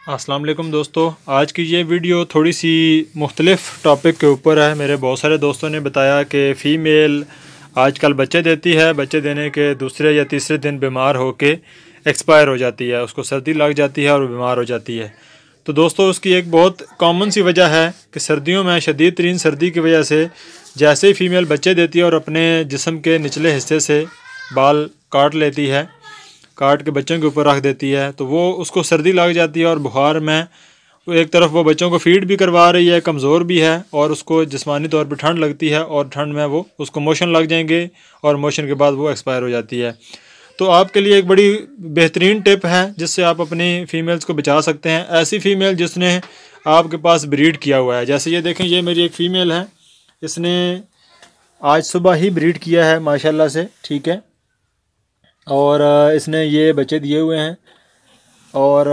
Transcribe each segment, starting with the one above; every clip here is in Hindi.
अस्सलाम वालेकुम दोस्तों, आज की ये वीडियो थोड़ी सी मुख्तलिफ़ टॉपिक के ऊपर है। मेरे बहुत सारे दोस्तों ने बताया कि फ़ीमेल आजकल बच्चे देती है, बच्चे देने के दूसरे या तीसरे दिन बीमार होके एक्सपायर हो जाती है, उसको सर्दी लग जाती है और वो बीमार हो जाती है। तो दोस्तों उसकी एक बहुत कॉमन सी वजह है कि सर्दियों में शदीद तरीन सर्दी की वजह से जैसे ही फ़ीमेल बच्चे देती है और अपने जिस्म के निचले हिस्से से बाल काट लेती है, काट के बच्चों के ऊपर रख देती है, तो वो उसको सर्दी लग जाती है और बुखार में एक तरफ वो बच्चों को फीड भी करवा रही है, कमज़ोर भी है और उसको जिस्मानी तौर पे ठंड लगती है और ठंड में वो उसको मोशन लग जाएंगे और मोशन के बाद वो एक्सपायर हो जाती है। तो आपके लिए एक बड़ी बेहतरीन टिप है जिससे आप अपनी फ़ीमेल्स को बचा सकते हैं। ऐसी फ़ीमेल जिसने आपके पास ब्रीड किया हुआ है, जैसे ये देखें, ये मेरी एक फ़ीमेल है, इसने आज सुबह ही ब्रीड किया है माशाल्लाह से, ठीक है, और इसने ये बच्चे दिए हुए हैं। और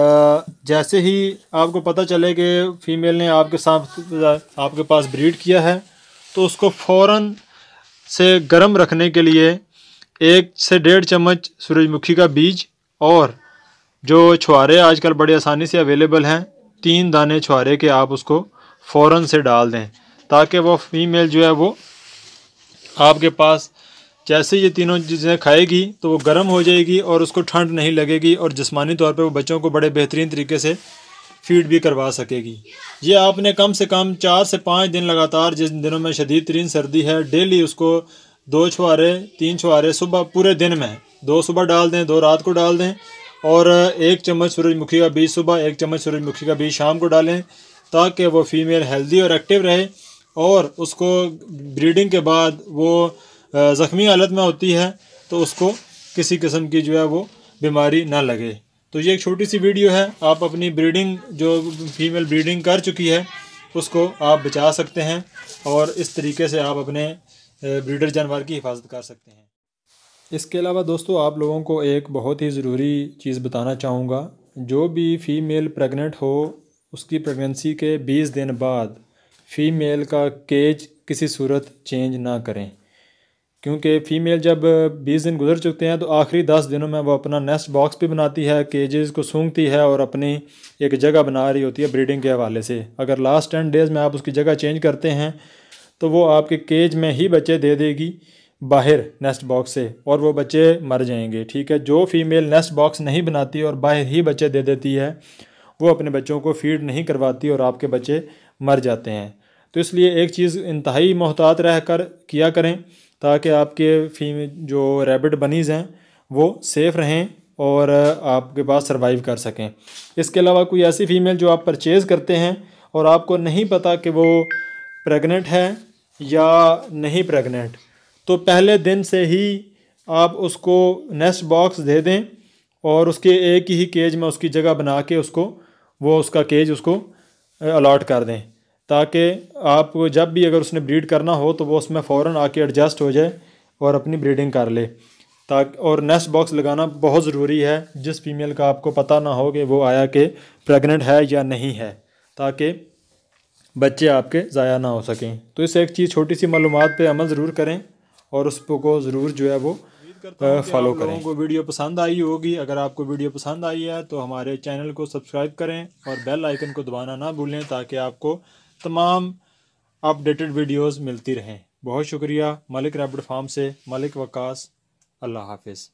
जैसे ही आपको पता चले कि फ़ीमेल ने आपके साथ आपके पास ब्रीड किया है, तो उसको फ़ौरन से गर्म रखने के लिए 1 से 1.5 चम्मच सूरजमुखी का बीज और जो छुहारे आजकल बड़े आसानी से अवेलेबल हैं, 3 दाने छुहारे के आप उसको फ़ौरन से डाल दें, ताकि वो फ़ीमेल जो है वो आपके पास जैसे ये तीनों चीज़ें खाएगी तो वो गर्म हो जाएगी और उसको ठंड नहीं लगेगी और जिस्मानी तौर पे वो बच्चों को बड़े बेहतरीन तरीके से फीड भी करवा सकेगी। ये आपने कम से कम 4 से 5 दिन लगातार, जिन दिनों में शदीद तरीन सर्दी है, डेली उसको 2 छुहारे 3 छुहारे सुबह पूरे दिन में 2 सुबह डाल दें, 2 रात को डाल दें और 1 चम्मच सूरजमुखी का बीज सुबह, 1 चम्मच सूरजमुखी का बीज शाम को डालें, ताकि वो फ़ीमेल हेल्दी और एक्टिव रहे और उसको ब्रीडिंग के बाद वो ज़ख्मी हालत में होती है तो उसको किसी किस्म की जो है वो बीमारी ना लगे। तो ये एक छोटी सी वीडियो है, आप अपनी ब्रीडिंग, जो फीमेल ब्रीडिंग कर चुकी है, उसको आप बचा सकते हैं और इस तरीके से आप अपने ब्रीडर जानवर की हिफाजत कर सकते हैं। इसके अलावा दोस्तों आप लोगों को एक बहुत ही ज़रूरी चीज़ बताना चाहूँगा। जो भी फ़ीमेल प्रेग्नेंट हो, उसकी प्रेगनेंसी के 20 दिन बाद फ़ीमेल का केज किसी सूरत चेंज ना करें, क्योंकि फ़ीमेल जब 20 दिन गुजर चुकते हैं तो आखिरी 10 दिनों में वो अपना नेस्ट बॉक्स भी बनाती है, केजेस को सूंघती है और अपनी एक जगह बना रही होती है ब्रीडिंग के हवाले से। अगर लास्ट 10 डेज़ में आप उसकी जगह चेंज करते हैं तो वो आपके केज में ही बच्चे दे देगी बाहर नेस्ट बॉक्स से और वो बच्चे मर जाएंगे, ठीक है। जो फ़ीमेल नेस्ट बॉक्स नहीं बनाती और बाहर ही बच्चे दे देती है, वो अपने बच्चों को फीड नहीं करवाती और आपके बच्चे मर जाते हैं। तो इसलिए एक चीज़ इंतहाई मोहतात रह कर किया करें, ताकि आपके फीमेल जो रैबिट बनीज़ हैं वो सेफ़ रहें और आपके पास सरवाइव कर सकें। इसके अलावा कोई ऐसी फ़ीमेल जो आप परचेज़ करते हैं और आपको नहीं पता कि वो प्रेग्नेंट है या नहीं प्रेग्नेंट, तो पहले दिन से ही आप उसको नेस्ट बॉक्स दे दें और उसके एक ही केज में उसकी जगह बना के उसका केज उसको अलॉट कर दें, ताकि आप जब भी अगर उसने ब्रीड करना हो तो वो उसमें फ़ौरन आके एडजस्ट हो जाए और अपनी ब्रीडिंग कर ले। ताकि और नेस्ट बॉक्स लगाना बहुत ज़रूरी है जिस फीमेल का आपको पता ना हो कि वो आया कि प्रेग्नेंट है या नहीं है, ताकि बच्चे आपके ज़ाया ना हो सकें। तो इस एक चीज़, छोटी सी मालूमात पे अमल ज़रूर करें और उसको ज़रूर जो है वो फॉलो करें। लोगों को वीडियो पसंद आई होगी। अगर आपको वीडियो पसंद आई है तो हमारे चैनल को सब्सक्राइब करें और बेल आइकन को दबाना ना भूलें, ताकि आपको तमाम अपडेटेड वीडियोस मिलती रहें। बहुत शुक्रिया। मलिक रैबिट फार्म से मलिक वकास। अल्लाह हाफिज़।